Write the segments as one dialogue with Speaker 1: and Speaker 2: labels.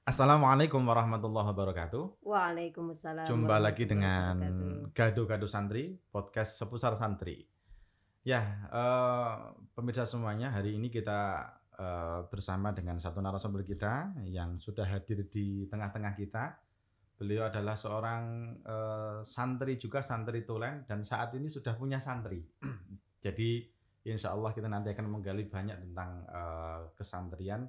Speaker 1: Assalamualaikum warahmatullahi wabarakatuh.
Speaker 2: Waalaikumsalam
Speaker 1: Jumpa lagi
Speaker 2: warahmatullahi
Speaker 1: dengan
Speaker 2: wabarakatuh.
Speaker 1: Gado-Gado Santri, podcast seputar santri. Ya, pemirsa semuanya, hari ini kita bersama dengan satu narasumber kita yang sudah hadir di tengah-tengah kita. Beliau adalah seorang santri juga, santri tulen, dan saat ini sudah punya santri. Jadi, insya Allah kita nanti akan menggali banyak tentang kesantrian,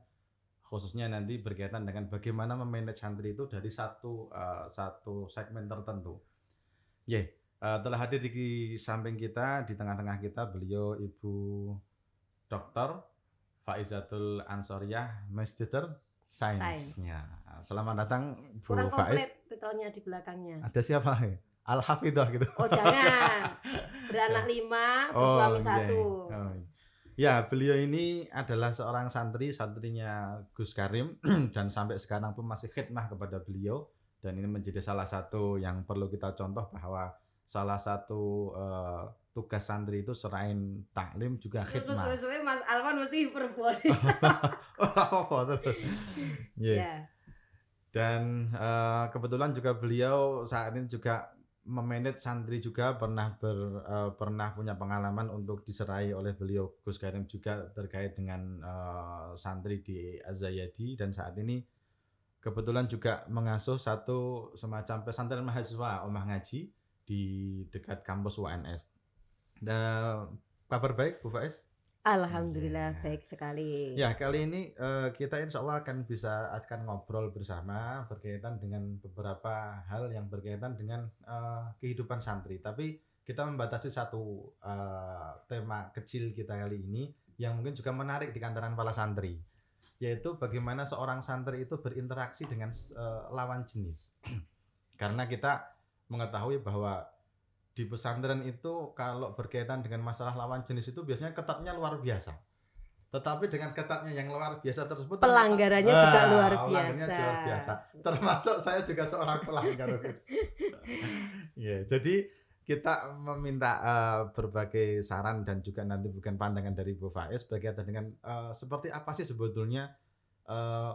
Speaker 1: khususnya nanti berkaitan dengan bagaimana memanage santri itu dari satu segmen tertentu. Telah hadir di samping kita, di tengah-tengah kita, beliau Ibu Dr. Faizatul Ansoriyah, Magister
Speaker 2: Sains.
Speaker 1: Sainsnya. Selamat datang
Speaker 2: Kurang
Speaker 1: Bu Faiz.
Speaker 2: komplit titelnya di belakangnya.
Speaker 1: Ada siapa? Al-Hafidhah gitu.
Speaker 2: Oh jangan. Beranak 5, bersuami 1.
Speaker 1: Oh. Ya, beliau ini adalah seorang santrinya Gus Karim dan sampai sekarang pun masih khidmah kepada beliau, dan ini menjadi salah satu yang perlu kita contoh bahwa salah satu tugas santri itu selain taklim juga khidmah.
Speaker 2: Suwe-suwe Mas Alwan mesti hiperbolis.
Speaker 1: Oh, apa-apa terus.
Speaker 2: Ya.
Speaker 1: Dan kebetulan juga beliau saat ini juga memanage santri juga, pernah punya pengalaman untuk diserai oleh beliau Gus Karim juga terkait dengan santri di Az-Zayadi, dan saat ini kebetulan juga mengasuh satu semacam pesantren mahasiswa Omah Ngaji di dekat kampus UNS. Dan kabar baik Bu Faiz?
Speaker 2: Alhamdulillah baik sekali.
Speaker 1: Ya, kali ini kita insya Allah akan ngobrol bersama berkaitan dengan beberapa hal yang berkaitan dengan kehidupan santri. Tapi kita membatasi satu tema kecil kita kali ini yang mungkin juga menarik di kalangan para santri, yaitu bagaimana seorang santri itu berinteraksi dengan lawan jenis. Karena kita mengetahui bahwa di pesantren itu kalau berkaitan dengan masalah lawan jenis itu biasanya ketatnya luar biasa. Tetapi dengan ketatnya yang luar biasa tersebut
Speaker 2: pelanggarannya juga luar biasa.
Speaker 1: Termasuk saya juga seorang pelanggar. Ya, jadi kita meminta berbagai saran dan juga nanti bukan pandangan dari Bu Faiz berkaitan dengan seperti apa sih sebetulnya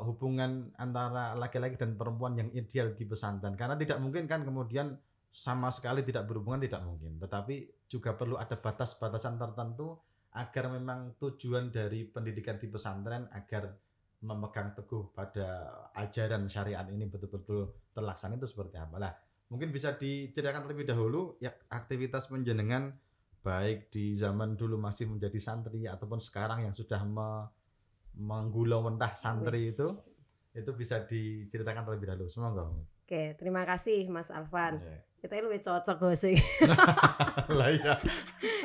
Speaker 1: hubungan antara laki-laki dan perempuan yang ideal di pesantren. Karena tidak mungkin kan kemudian sama sekali tidak berhubungan, tidak mungkin. Tetapi juga perlu ada batas-batasan tertentu agar memang tujuan dari pendidikan di pesantren agar memegang teguh pada ajaran syariat ini betul-betul terlaksana itu seperti apa. Lah, mungkin bisa diceritakan terlebih dahulu ya aktivitas penjenengan baik di zaman dulu masih menjadi santri ataupun sekarang yang sudah menggulau mentah santri itu bisa diceritakan terlebih dahulu. Semoga.
Speaker 2: Oke, terima kasih Mas Alvan. Kita lebih cocok gosing.
Speaker 1: Lah ya.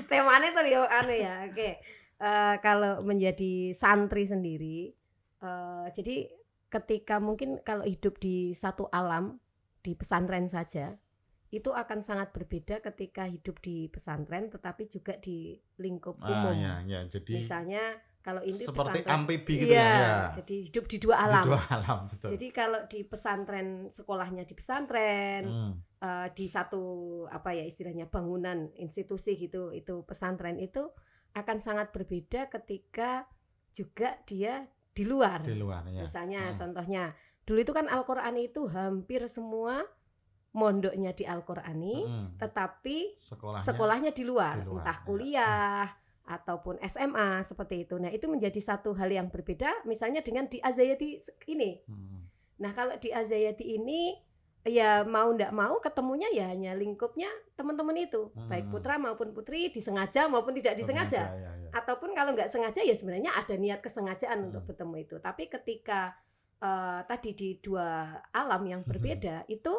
Speaker 2: Temanya tuh ya. Oke. Kalau menjadi santri sendiri, jadi ketika mungkin kalau hidup di satu alam di pesantren saja, itu akan sangat berbeda ketika hidup di pesantren tetapi juga di lingkup umum.
Speaker 1: Ya, jadi
Speaker 2: misalnya kalau ini
Speaker 1: seperti
Speaker 2: pesantren
Speaker 1: amfibi gitu ya.
Speaker 2: Jadi hidup di dua alam.
Speaker 1: Betul.
Speaker 2: Jadi kalau di pesantren, sekolahnya di pesantren, di satu istilahnya bangunan institusi gitu, itu pesantren itu akan sangat berbeda ketika juga dia di luar. Ya. Misalnya contohnya dulu itu kan Al-Qur'an itu hampir semua mondoknya di Al-Qur'ani, tetapi sekolahnya di luar, entah kuliah ataupun SMA seperti itu. Nah, itu menjadi satu hal yang berbeda misalnya dengan di Az-Zayadi ini. Nah, kalau di Az-Zayadi ini ya mau ndak mau ketemunya ya hanya lingkupnya teman-teman itu, baik putra maupun putri, disengaja maupun tidak disengaja. Ataupun kalau nggak sengaja ya sebenarnya ada niat kesengajaan untuk bertemu itu. Tapi ketika tadi di dua alam yang berbeda itu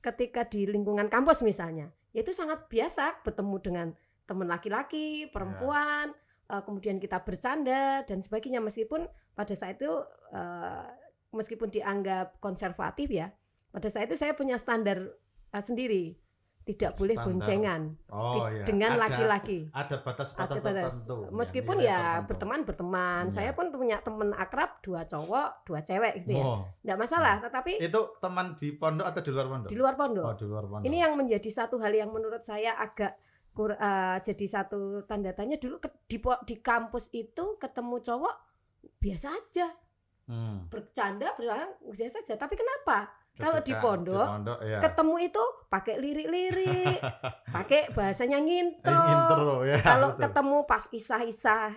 Speaker 2: ketika di lingkungan kampus misalnya, ya itu sangat biasa bertemu dengan teman laki-laki, perempuan, kemudian kita bercanda dan sebagainya, meskipun pada saat itu meskipun dianggap konservatif ya, pada saat itu saya punya standar sendiri, tidak boleh boncengan dengan laki-laki.
Speaker 1: Ada batas-batas tertentu.
Speaker 2: Meskipun ya berteman. Saya pun punya teman akrab 2 cowok, 2 cewek gitu ya. Enggak masalah, tetapi
Speaker 1: itu teman di pondok atau di luar pondok?
Speaker 2: Di luar pondok.
Speaker 1: Di luar pondok.
Speaker 2: Ini yang menjadi satu hal yang menurut saya agak jadi satu tanda tanya. Dulu di kampus itu ketemu cowok biasa aja. bercanda biasa saja. Tapi kenapa? Kalau di
Speaker 1: Ketika
Speaker 2: pondok
Speaker 1: ya.
Speaker 2: ketemu itu pakai lirik-lirik, pakai bahasanya ngintro.
Speaker 1: Ngintro ya.
Speaker 2: Kalau
Speaker 1: betul.
Speaker 2: ketemu pas isah-isah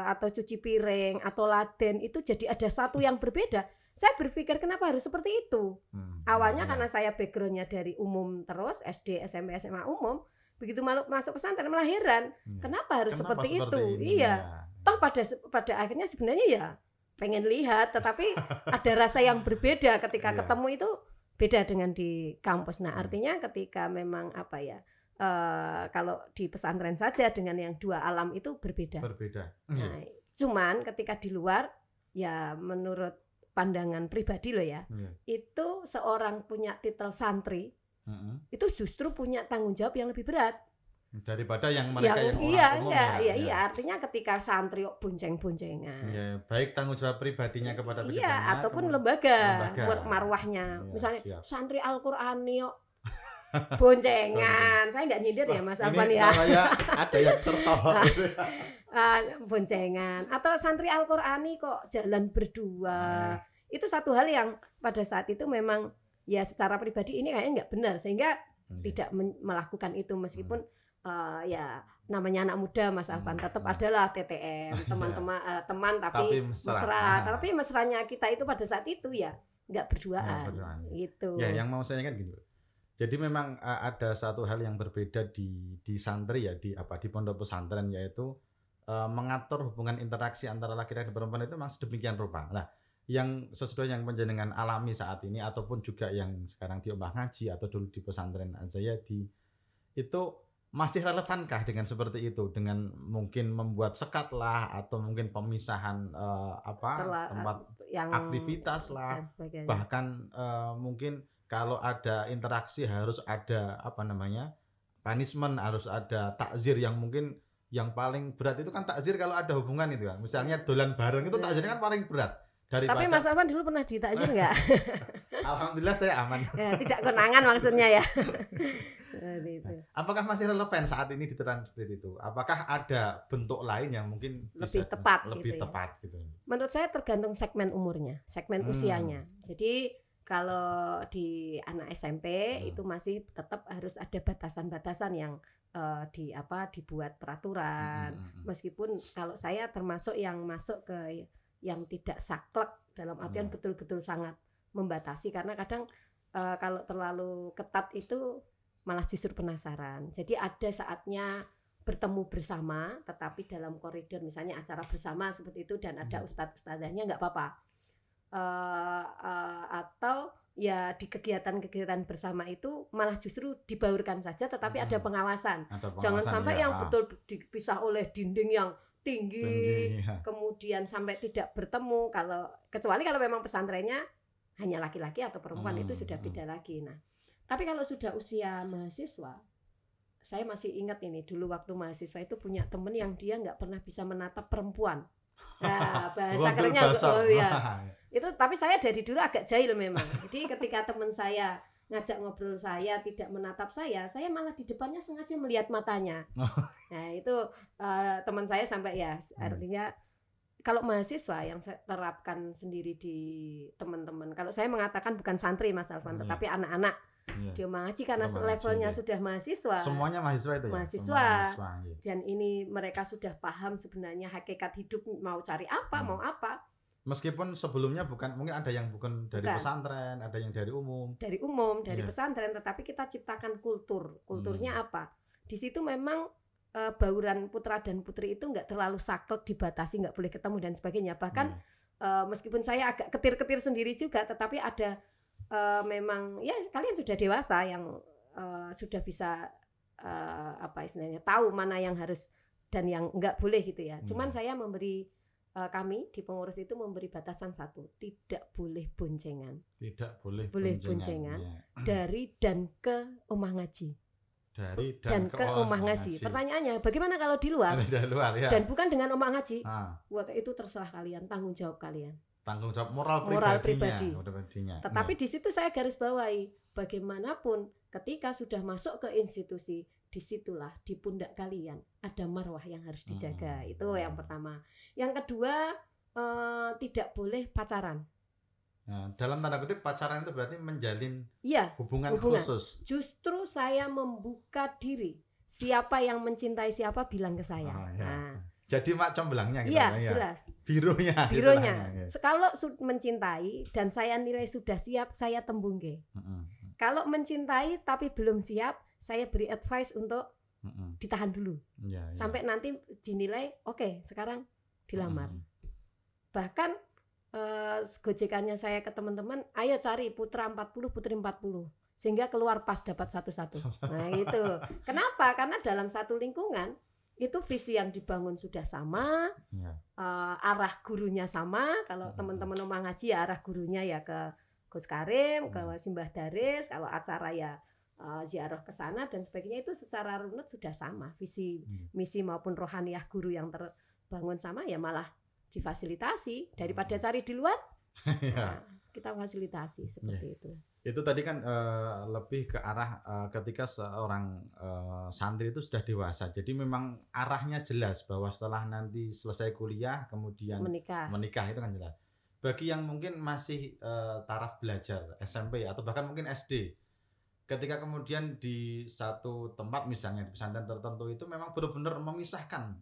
Speaker 2: atau cuci piring atau laden itu jadi ada satu yang berbeda. Saya berpikir kenapa harus seperti itu. Awalnya karena saya backgroundnya dari umum terus SD, SMP, SMA umum. Begitu masuk pesantren malah heran. Kenapa harus seperti itu?
Speaker 1: Ini,
Speaker 2: iya. Toh pada akhirnya sebenarnya ya pengen lihat, tetapi ada rasa yang berbeda ketika ketemu itu beda dengan di kampus. Nah artinya ketika memang apa ya, kalau di pesantren saja dengan yang dua alam itu berbeda. Nah, cuman ketika di luar ya menurut pandangan pribadi loh ya, itu seorang punya titel santri itu justru punya tanggung jawab yang lebih berat
Speaker 1: daripada yang mereka yang orang umum
Speaker 2: iya, artinya ketika santri bonceng-boncengan.
Speaker 1: Ya, baik tanggung jawab pribadinya kepada pendidikannya
Speaker 2: ataupun lembaga. Marwahnya. Misalnya santri Al-Qur'ani yuk boncengan. Saya enggak nyindir ya Mas Afwan ya.
Speaker 1: Ada yang tertawa.
Speaker 2: Boncengan atau santri Al-Qur'ani kok jalan berdua. Itu satu hal yang pada saat itu memang ya secara pribadi ini kayaknya enggak benar sehingga tidak melakukan itu meskipun ya namanya anak muda Mas Alvan tetap adalah TTM teman tapi mesra. Tapi mesranya kita itu pada saat itu ya nggak berduaan gitu.
Speaker 1: Ya yang mau saya kan gini. Jadi memang ada satu hal yang berbeda di santri ya di pondok pesantren yaitu mengatur hubungan interaksi antara laki-laki dan perempuan itu memang sedemikian rupa. Nah, yang sesuai yang panjenengan alami saat ini ataupun juga yang sekarang di Omah Ngaji atau dulu di pesantren Az-Zayadi itu masih relevankah dengan seperti itu, dengan mungkin membuat sekat lah atau mungkin pemisahan tempat yang aktivitas lah, bahkan mungkin kalau ada interaksi harus ada punishment, harus ada takzir yang mungkin yang paling berat itu kan takzir kalau ada hubungan itu kan, misalnya dolan bareng itu takzirnya kan paling berat.
Speaker 2: Tapi Mas Alvan dulu pernah ditakzir nggak?
Speaker 1: Alhamdulillah saya aman.
Speaker 2: Ya, tidak konangan maksudnya ya.
Speaker 1: Apakah masih relevan saat ini diterapkan seperti itu? Apakah ada bentuk lain yang mungkin
Speaker 2: lebih tepat
Speaker 1: gitu?
Speaker 2: Menurut saya tergantung segmen umurnya, segmen usianya. Jadi kalau di anak SMP itu masih tetap harus ada batasan-batasan yang dibuat peraturan. Meskipun kalau saya termasuk yang masuk ke yang tidak saklek dalam artian betul-betul sangat membatasi karena kadang kalau terlalu ketat itu malah justru penasaran. Jadi ada saatnya bertemu bersama tetapi dalam koridor misalnya acara bersama seperti itu dan ada ustadz-ustadzahnya nggak apa-apa. Atau ya di kegiatan-kegiatan bersama itu malah justru dibaurkan saja tetapi ada pengawasan. Jangan sampai yang betul dipisah oleh dinding yang tinggi kemudian sampai tidak bertemu, kecuali kalau memang pesantrennya hanya laki-laki atau perempuan itu sudah beda lagi. Nah, tapi kalau sudah usia mahasiswa, saya masih ingat ini dulu waktu mahasiswa itu punya temen yang dia nggak pernah bisa menatap perempuan. Nah, bahasa kerennya itu, tapi saya dari dulu agak jahil memang. Jadi ketika teman saya ngajak ngobrol saya tidak menatap saya malah di depannya sengaja melihat matanya. Nah itu teman saya sampai ya artinya kalau mahasiswa yang saya terapkan sendiri di teman-teman. Kalau saya mengatakan bukan santri Mas Alvan, tetapi anak-anak dia mengaji karena levelnya sudah mahasiswa.
Speaker 1: Semuanya mahasiswa itu ya.
Speaker 2: Mahasiswa. Dan ini mereka sudah paham sebenarnya hakikat hidup mau cari apa, mau apa.
Speaker 1: Meskipun sebelumnya mungkin ada yang bukan dari pesantren, ada yang dari umum.
Speaker 2: Dari pesantren, tetapi kita ciptakan kulturnya apa? Di situ memang bauran putra dan putri itu nggak terlalu saklek, dibatasi, nggak boleh ketemu dan sebagainya. Bahkan meskipun saya agak ketir-ketir sendiri juga, tetapi ada memang ya kalian sudah dewasa yang sudah bisa istilahnya tahu mana yang harus dan yang nggak boleh gitu ya. Cuman saya memberi kami di pengurus itu memberi batasan satu, tidak boleh boncengan.
Speaker 1: Tidak boleh
Speaker 2: boncengan dari dan ke Omah Ngaji.
Speaker 1: Dari
Speaker 2: dan ke Omah Ngaji. Pertanyaannya, bagaimana kalau di luar?
Speaker 1: Ya.
Speaker 2: Dan bukan dengan Omah Ngaji. Buat itu terserah kalian, tanggung jawab kalian.
Speaker 1: Tanggung jawab moral pribadinya.
Speaker 2: Tetapi di situ saya garis bawahi, bagaimanapun ketika sudah masuk ke institusi, disitulah di pundak kalian ada marwah yang harus dijaga. Itu yang pertama. Yang kedua, tidak boleh pacaran.
Speaker 1: Nah, dalam tanda kutip pacaran itu berarti menjalin
Speaker 2: Iya,
Speaker 1: hubungan
Speaker 2: hubungan.
Speaker 1: khusus.
Speaker 2: Justru saya membuka diri. Siapa yang mencintai siapa bilang ke saya.
Speaker 1: Ya.
Speaker 2: Nah,
Speaker 1: Jadi mak combelangnya gitu
Speaker 2: iya,
Speaker 1: ya.
Speaker 2: jelas.
Speaker 1: Bironya.
Speaker 2: Bironya.
Speaker 1: Ya.
Speaker 2: Kalau mencintai dan saya nilai sudah siap, saya tembungke. Kalau mencintai tapi belum siap, saya beri advice untuk ditahan dulu.
Speaker 1: Ya.
Speaker 2: Sampai nanti dinilai, oke, sekarang dilamar. Bahkan gojekannya saya ke teman-teman, ayo cari putra 40, putri 40. Sehingga keluar pas dapat satu-satu. Nah itu. Kenapa? Karena dalam satu lingkungan, itu visi yang dibangun sudah sama, arah gurunya sama. Kalau teman-teman mau ngaji ya arah gurunya ya ke Gus Karim, ke Simbah Daris. Kalau acara ya ziarah ke sana dan sebagainya, itu secara runut sudah sama. Visi, misi maupun rohaniyah guru yang terbangun sama, ya malah difasilitasi daripada cari di luar. Nah, kita fasilitasi seperti itu.
Speaker 1: Itu tadi kan lebih ke arah ketika seorang santri itu sudah dewasa. Jadi memang arahnya jelas bahwa setelah nanti selesai kuliah kemudian menikah itu kan jelas. Bagi yang mungkin masih taraf belajar SMP atau bahkan mungkin SD, ketika kemudian di satu tempat misalnya di pesantren tertentu itu memang benar-benar memisahkan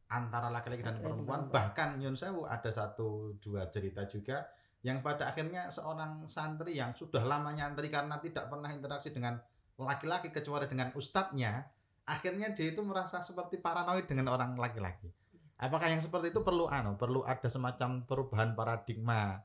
Speaker 1: antara laki-laki dan perempuan. Bahkan nyun sewu ada 1-2 cerita juga yang pada akhirnya seorang santri yang sudah lama nyantri karena tidak pernah interaksi dengan laki-laki kecuali dengan ustadznya, akhirnya dia itu merasa seperti paranoid dengan orang laki-laki. Apakah yang seperti itu perlu ada semacam perubahan paradigma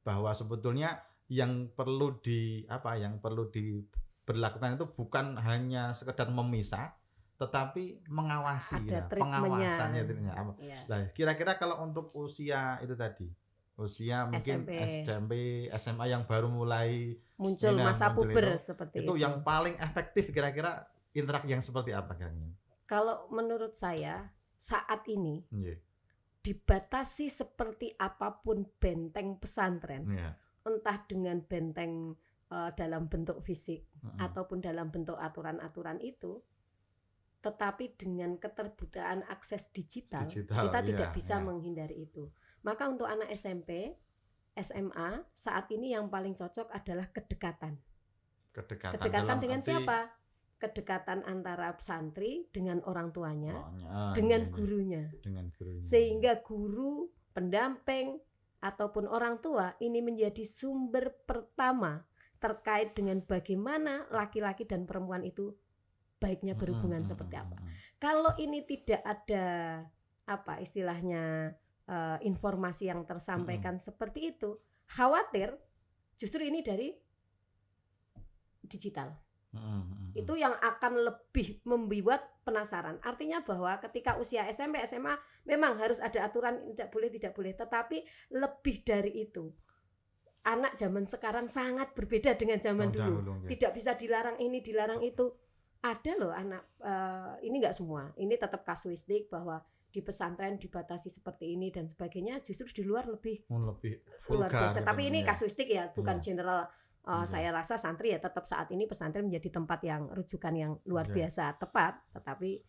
Speaker 1: bahwa sebetulnya yang perlu diberlakukan itu bukan hanya sekedar memisah, tetapi mengawasi, pengawasannya itu. Nah, kira-kira kalau untuk usia itu tadi, usia mungkin SMP, SMA yang baru mulai
Speaker 2: muncul masa puber seperti itu,
Speaker 1: yang paling efektif kira-kira interaksi yang seperti apa kira-kira?
Speaker 2: Kalau menurut saya saat ini dibatasi seperti apapun benteng pesantren, entah dengan benteng dalam bentuk fisik ataupun dalam bentuk aturan-aturan itu. Tetapi dengan keterbukaan akses digital kita tidak bisa menghindari itu. Maka untuk anak SMP, SMA saat ini yang paling cocok adalah kedekatan. Kedekatan dengan siapa? Kedekatan antara santri dengan orang tuanya, dengan gurunya. Sehingga guru, pendamping ataupun orang tua ini menjadi sumber pertama terkait dengan bagaimana laki-laki dan perempuan itu baiknya berhubungan seperti apa. Kalau ini tidak ada istilahnya informasi yang tersampaikan seperti itu, khawatir justru ini dari digital. Itu yang akan lebih membuat penasaran. Artinya bahwa ketika usia SMP, SMA memang harus ada aturan tidak boleh, tetapi lebih dari itu. Anak zaman sekarang sangat berbeda dengan zaman dulu. Tidak bisa dilarang ini, dilarang itu. Ada loh anak, ini enggak semua, ini tetap kasuistik bahwa di pesantren dibatasi seperti ini dan sebagainya, justru di luar lebih luar biasa. Tapi ini kasuistik ya, bukan general. Saya rasa santri ya tetap saat ini pesantren menjadi tempat yang rujukan yang luar biasa tepat, tetapi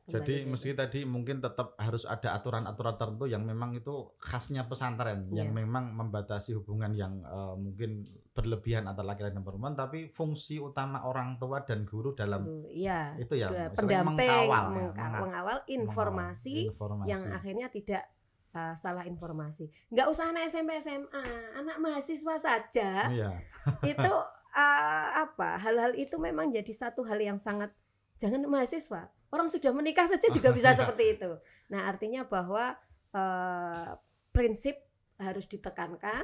Speaker 1: jadi meski tadi mungkin tetap harus ada aturan-aturan tertentu yang memang itu khasnya pesantren, yang memang membatasi hubungan yang mungkin berlebihan antara laki-laki dan perempuan, tapi fungsi utama orang tua dan guru dalam itu ya
Speaker 2: pendamping, mengawal informasi yang akhirnya tidak salah informasi. Nggak usah anak SMP SMA, anak mahasiswa saja itu hal-hal itu memang jadi satu hal yang sangat, jangan mahasiswa, orang sudah menikah saja juga bisa seperti itu. Nah artinya bahwa prinsip harus ditekankan.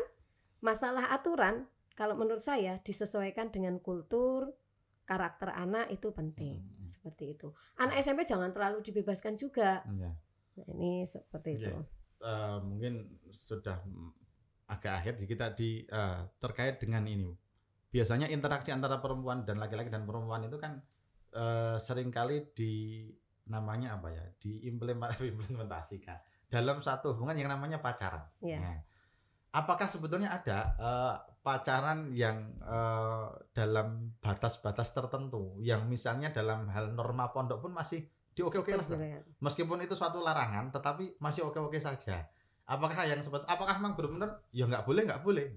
Speaker 2: Masalah aturan kalau menurut saya disesuaikan dengan kultur, karakter anak itu penting. Seperti itu. Anak SMP jangan terlalu dibebaskan juga. Nah, ini seperti itu.
Speaker 1: Mungkin sudah agak akhir kita terkait dengan ini. Biasanya interaksi antara perempuan dan laki-laki dan perempuan itu kan seringkali diimplementasikan dalam satu hubungan yang namanya pacaran. Nah, apakah sebetulnya ada pacaran yang dalam batas-batas tertentu yang misalnya dalam hal norma pondok pun masih di oke-oke lah, meskipun itu suatu larangan tetapi masih oke-oke saja. apakah memang benar-benar ya nggak boleh?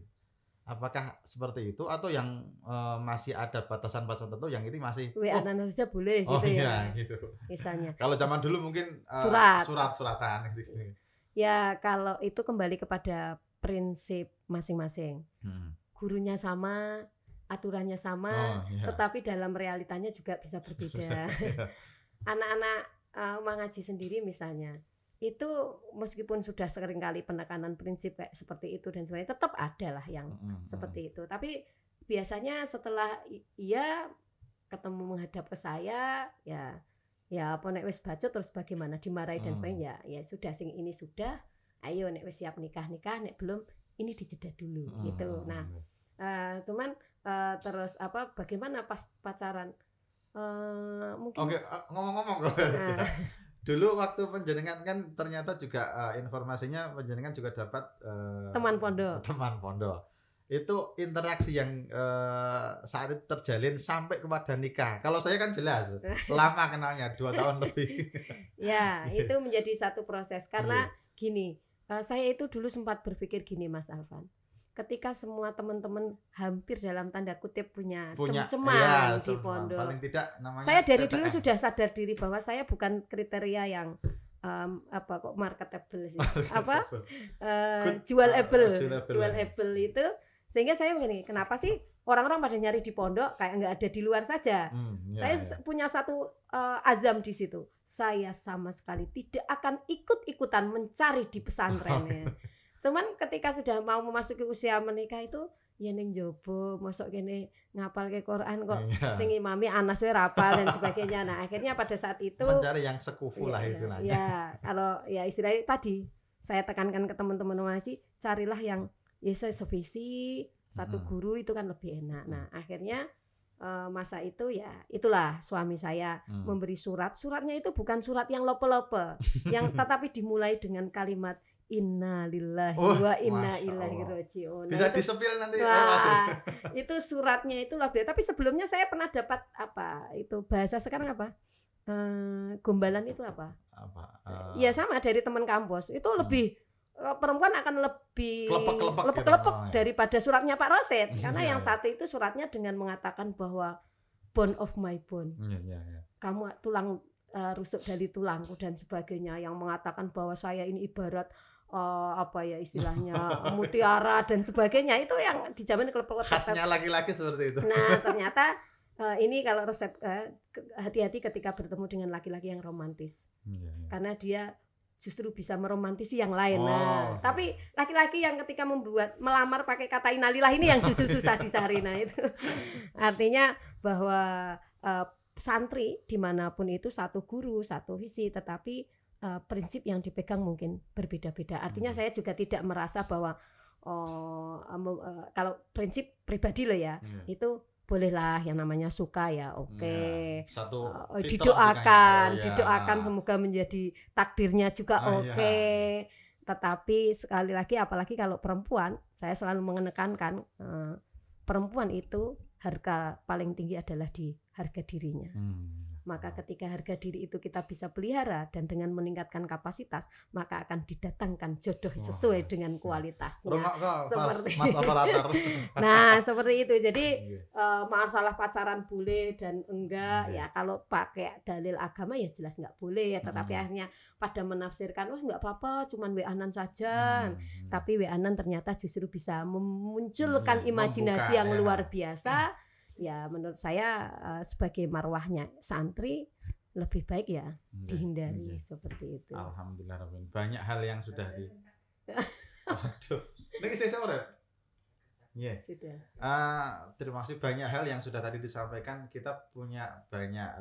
Speaker 1: Apakah seperti itu atau yang masih ada batasan-batasan tertentu yang ini masih
Speaker 2: WA-an saja boleh
Speaker 1: oh
Speaker 2: gitu
Speaker 1: iya
Speaker 2: ya,
Speaker 1: gitu.
Speaker 2: misalnya.
Speaker 1: Kalau zaman dulu mungkin
Speaker 2: Surat.
Speaker 1: surat-suratan gitu.
Speaker 2: Ya kalau itu kembali kepada prinsip masing-masing. Gurunya sama, aturannya sama,
Speaker 1: iya.
Speaker 2: tetapi dalam realitanya juga bisa berbeda. Anak-anak mengaji sendiri misalnya, itu meskipun sudah seringkali penekanan prinsip kayak seperti itu dan sebagainya, tetap ada lah yang seperti itu. Tapi biasanya setelah ia ketemu menghadap ke saya, ya apa nek wis baca terus bagaimana, dimarahi dan sebagainya, ya sudah, sing ini sudah, ayo nek wis siap nikah, nek belum ini dijeda dulu gitu. Nah, cuman terus bagaimana pas pacaran? Mungkin
Speaker 1: Oke, ngomong-ngomong dulu waktu panjenengan kan ternyata juga informasinya panjenengan juga dapat
Speaker 2: teman pondok.
Speaker 1: Itu interaksi yang saat itu terjalin sampai kepada nikah. Kalau saya kan jelas lama kenalnya 2 tahun lebih.
Speaker 2: Ya, itu menjadi satu proses karena gini, saya itu dulu sempat berpikir gini Mas Alvan. Ketika semua teman-teman hampir dalam tanda kutip punya cem-ceman di pondok.
Speaker 1: Paling tidak namanya
Speaker 2: saya dari dulu sudah sadar diri bahwa saya bukan kriteria yang marketable sih. Jualable itu. Sehingga saya begini, kenapa sih orang-orang pada nyari di pondok kayak nggak ada di luar saja? Saya punya satu azam di situ. Saya sama sekali tidak akan ikut-ikutan mencari di pesantren. Cuman ketika sudah mau memasuki usia menikah itu ya ning jobo mosok kene ngapalke Quran kok sing imami Anas wae rapal dan sebagainya. Nah, akhirnya pada saat itu
Speaker 1: mencari yang sekufu lah istilahnya.
Speaker 2: Ya, kalau ya istilahnya tadi saya tekankan ke teman-teman ngaji, carilah yang ya sevisi, satu guru itu kan lebih enak. Nah, akhirnya masa itu ya itulah suami saya memberi suratnya itu bukan surat yang lope-lope yang tetapi dimulai dengan kalimat inna lillahi wa inna ilaihi rajiun.
Speaker 1: Bisa disepil nanti.
Speaker 2: Itu suratnya itu luar biasa. Tapi sebelumnya saya pernah dapat itu bahasa sekarang gombalan itu apa? Ya sama dari teman kampus. Itu lebih perempuan akan lebih kelepek-kelepek daripada suratnya Pak Rosid. Karena yang satu itu suratnya dengan mengatakan bahwa bone of my bone. Kamu tulang rusuk dari tulangku dan sebagainya, yang mengatakan bahwa saya ini ibarat istilahnya mutiara dan sebagainya, itu yang dijamin kelepek-kelepek.
Speaker 1: Khasnya laki-laki seperti itu.
Speaker 2: Nah, ternyata ini kalau resep hati-hati ketika bertemu dengan laki-laki yang romantis. Karena dia justru bisa meromantisi yang lain. Nah, tapi laki-laki yang ketika melamar pakai kata innalillah ini yang justru susah dicari. Nah, itu artinya bahwa santri dimanapun itu satu guru, satu visi, tetapi prinsip yang dipegang mungkin berbeda-beda. Artinya saya juga tidak merasa bahwa kalau prinsip pribadi loh ya, itu bolehlah yang namanya suka ya, oke. Didoakan semoga menjadi takdirnya juga oke. Tetapi sekali lagi apalagi kalau perempuan, saya selalu menekankan perempuan itu harga paling tinggi adalah di harga dirinya. Maka ketika harga diri itu kita bisa pelihara dan dengan meningkatkan kapasitas, maka akan didatangkan jodoh sesuai dengan kualitasnya.
Speaker 1: Seperti Mas operator.
Speaker 2: Nah, seperti itu. Jadi masalah pacaran boleh dan enggak ya, kalau pakai dalil agama ya jelas enggak boleh ya, tetapi akhirnya pada menafsirkan wah enggak apa-apa, cuman WA-an saja. Tapi WA-an ternyata justru bisa memunculkan imajinasi yang luar biasa. Ya menurut saya sebagai marwahnya santri lebih baik ya dihindari seperti itu.
Speaker 1: Alhamdulillah, banyak hal yang sudah Waduh, ini saya sore. Sudah. Terima kasih, banyak hal yang sudah tadi disampaikan. Kita punya banyak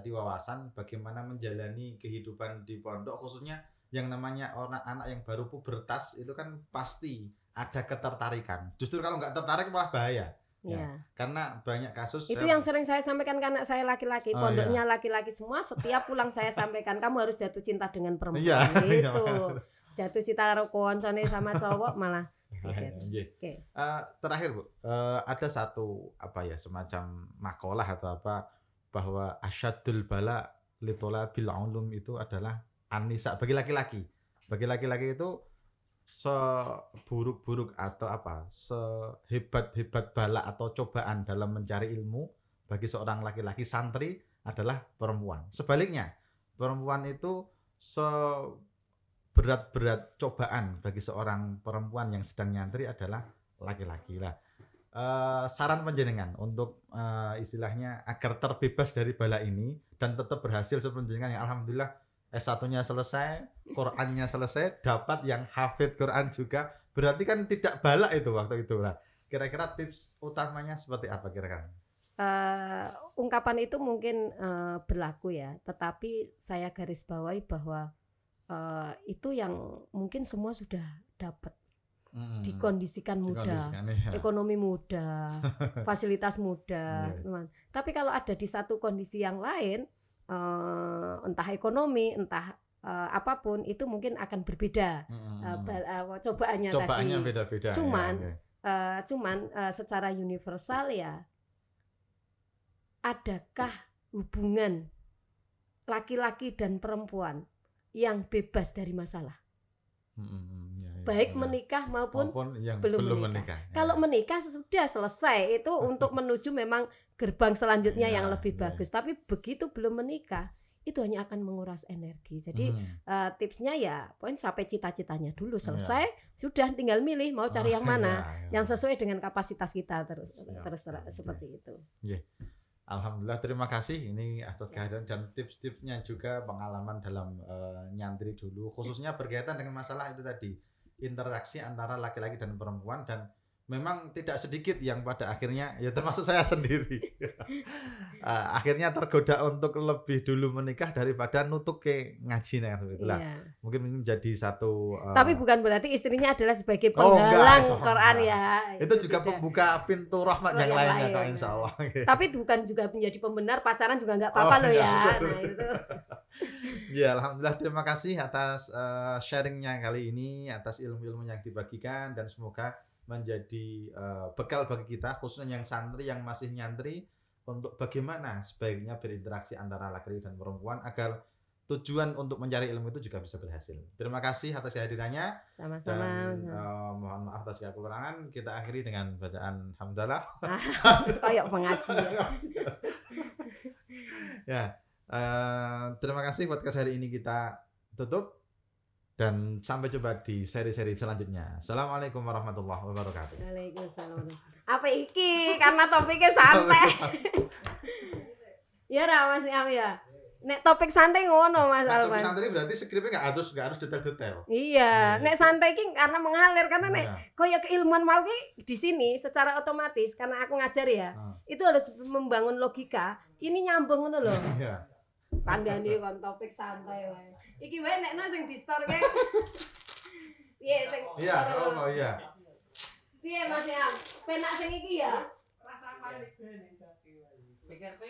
Speaker 1: wawasan bagaimana menjalani kehidupan di pondok, khususnya yang namanya anak-anak yang baru pubertas itu kan pasti ada ketertarikan. Justru kalau nggak tertarik malah bahaya. Ya, karena banyak kasus
Speaker 2: itu yang sering saya sampaikan ke anak saya laki-laki, pondoknya laki-laki semua, setiap pulang saya sampaikan kamu harus jatuh cinta dengan perempuan gitu. Jatuh cinta karo koncone sama cowok malah
Speaker 1: terakhir Bu, ada satu semacam makalah atau bahwa asyadul bala litolabil ulum itu adalah an-nisa bagi laki-laki. Bagi laki-laki itu seburuk-buruk atau apa, sehebat-hebat bala atau cobaan dalam mencari ilmu bagi seorang laki-laki santri adalah perempuan. Sebaliknya, perempuan itu seberat-berat cobaan bagi seorang perempuan yang sedang nyantri adalah laki-laki lah. Saran panjenengan untuk istilahnya agar terbebas dari bala ini dan tetap berhasil seperti panjenengan yang alhamdulillah S1-nya selesai, Qur'annya selesai, dapat yang hafid Qur'an juga. Berarti kan tidak bala itu waktu itu lah. Kira-kira tips utamanya seperti apa kira-kira?
Speaker 2: Ungkapan itu mungkin berlaku ya, tetapi saya garis bawahi bahwa itu yang mungkin semua sudah dapat. Dikondisikan mudah,
Speaker 1: ya.
Speaker 2: ekonomi mudah, fasilitas mudah, teman. Tapi kalau ada di satu kondisi yang lain, entah ekonomi, entah apapun, itu mungkin akan berbeda. Cobaannya tadi.
Speaker 1: Beda-beda.
Speaker 2: Cuman secara universal ya, adakah hubungan laki-laki dan perempuan yang bebas dari masalah? Baik menikah maupun yang belum menikah. Kalau menikah sudah selesai, itu untuk menuju memang gerbang selanjutnya yang lebih bagus. Tapi begitu belum menikah, itu hanya akan menguras energi. Jadi tipsnya ya, poin sampai cita-citanya dulu selesai, sudah tinggal milih mau cari yang mana, yang sesuai dengan kapasitas kita terus seperti itu.
Speaker 1: Alhamdulillah, terima kasih ini atas kehadiran dan tips-tipsnya juga pengalaman dalam nyantri dulu, khususnya berkaitan dengan masalah itu tadi, interaksi antara laki-laki dan perempuan, dan memang tidak sedikit yang pada akhirnya, ya termasuk saya sendiri, akhirnya tergoda untuk lebih dulu menikah daripada nutuk ke ngaji nih, itulah. Mungkin menjadi satu.
Speaker 2: Tapi bukan berarti istrinya adalah sebagai penghalang Quran ya.
Speaker 1: Itu juga pembuka pintu rahmat yang lainnya, Kak, insya Allah.
Speaker 2: Tapi bukan juga menjadi pembenar, pacaran juga nggak apa-apa loh ya. Nah itu.
Speaker 1: Ya, alhamdulillah, terima kasih atas sharingnya kali ini, atas ilmu-ilmu yang dibagikan, dan semoga menjadi bekal bagi kita, khususnya yang santri yang masih nyantri, untuk bagaimana sebaiknya berinteraksi antara laki-laki dan perempuan agar tujuan untuk mencari ilmu itu juga bisa berhasil. Terima kasih atas kehadirannya.
Speaker 2: Sama-sama.
Speaker 1: Dan mohon maaf atas kekurangan. Kita akhiri dengan bacaan hamdalah.
Speaker 2: Kayak pengajian.
Speaker 1: Ya, terima kasih podcast hari ini kita tutup. Dan sampai jumpa di seri-seri selanjutnya. Assalamualaikum warahmatullahi wabarakatuh.
Speaker 2: Waalaikumsalam. Apa iki? Karena topiknya santai. Ya lah Mas Niam ya. Nek topik santai ngono Mas Alwan.
Speaker 1: Topik santai berarti skripnya nggak harus detail-detail.
Speaker 2: Iya, nek santai ki karena mengalir, karena nek koyo keilmuan mau ki di sini secara otomatis karena aku ngajar ya. Itu harus membangun logika. Ini nyambung ngono loh. Iya. Kandhane kon topik santai wae. Iki wae nekno sing di-store-ke. Piye sing
Speaker 1: Iya, oh iya.
Speaker 2: Piye Mas Niam? Penak sing iki ya?
Speaker 3: Rasa panik ben iki. PKT